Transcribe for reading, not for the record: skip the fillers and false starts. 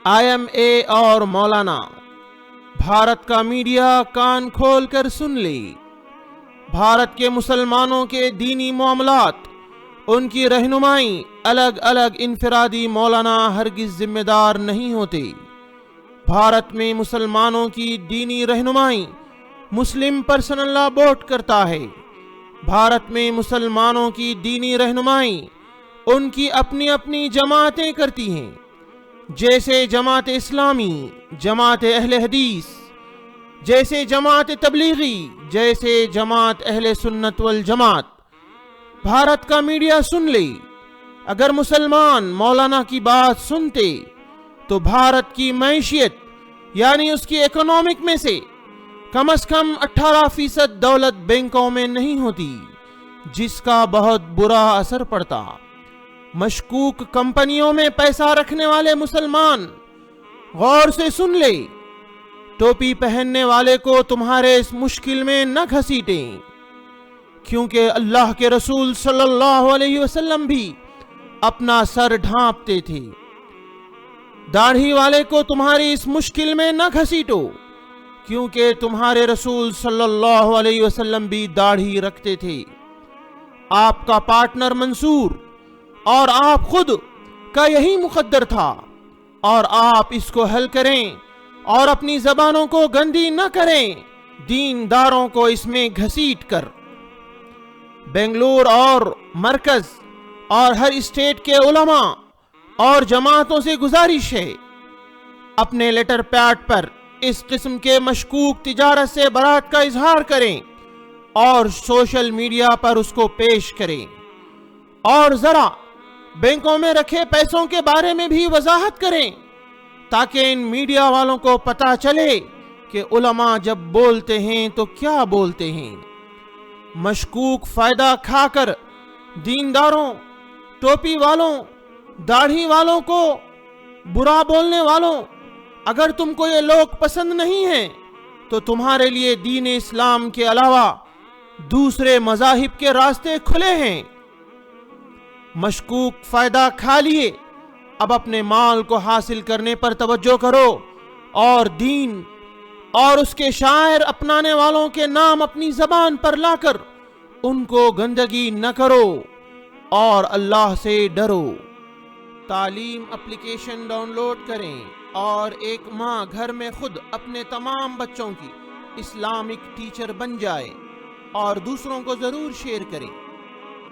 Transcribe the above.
IMA اور مولانا، بھارت کا media کان کھول کر سن لے۔ بھارت کے مسلمانوں کے دینی معاملات، ان کی رہنمائی الگ الگ انفرادی مولانا ہرگز ذمہ دار نہیں ہوتے۔ بھارت میں مسلمانوں کی دینی رہنمائی مسلم پرسنل لا بورڈ کرتا ہے۔ بھارت میں مسلمانوں کی دینی رہنمائی ان کی اپنی اپنی جماعتیں کرتی ہیں، جیسے جماعت اسلامی، جماعت اہل حدیث، جیسے جماعت تبلیغی، جیسے جماعت اہل سنت والجماعت۔ بھارت کا میڈیا سن لے، اگر مسلمان مولانا کی بات سنتے تو بھارت کی معیشت یعنی اس کی اکنامک میں سے کم از کم 18% دولت بینکوں میں نہیں ہوتی، جس کا بہت برا اثر پڑتا۔ مشکوک کمپنیوں میں پیسہ رکھنے والے مسلمان غور سے سن لے، ٹوپی پہننے والے کو تمہارے اس مشکل میں نہ گھسیٹیں، کیونکہ اللہ کے رسول صلی اللہ علیہ وسلم بھی اپنا سر ڈھانپتے تھے۔ داڑھی والے کو تمہاری اس مشکل میں نہ گھسیٹو، کیونکہ تمہارے رسول صلی اللہ علیہ وسلم بھی داڑھی رکھتے تھے۔ آپ کا پارٹنر منصور اور آپ خود کا یہی مقدر تھا، اور آپ اس کو حل کریں اور اپنی زبانوں کو گندی نہ کریں دینداروں کو اس میں گھسیٹ کر۔ بنگلور اور مرکز اور ہر اسٹیٹ کے علماء اور جماعتوں سے گزارش ہے، اپنے لیٹر پیڈ پر اس قسم کے مشکوک تجارت سے برات کا اظہار کریں اور سوشل میڈیا پر اس کو پیش کریں، اور ذرا بینکوں میں رکھے پیسوں کے بارے میں بھی وضاحت کریں، تاکہ ان میڈیا والوں کو پتا چلے کہ علماء جب بولتے ہیں تو کیا بولتے ہیں۔ مشکوک فائدہ کھا کر دینداروں، ٹوپی والوں، داڑھی والوں کو برا بولنے والوں، اگر تم کو یہ لوگ پسند نہیں ہیں تو تمہارے لیے دین اسلام کے علاوہ دوسرے مذاہب کے راستے کھلے ہیں۔ مشکوک فائدہ کھا لیے، اب اپنے مال کو حاصل کرنے پر توجہ کرو، اور دین اور اس کے شاعر اپنانے والوں کے نام اپنی زبان پر لا کر ان کو گندگی نہ کرو، اور اللہ سے ڈرو۔ تعلیم اپلیکیشن ڈاؤن لوڈ کریں اور ایک ماں گھر میں خود اپنے تمام بچوں کی اسلامک ٹیچر بن جائے، اور دوسروں کو ضرور شیئر کریں۔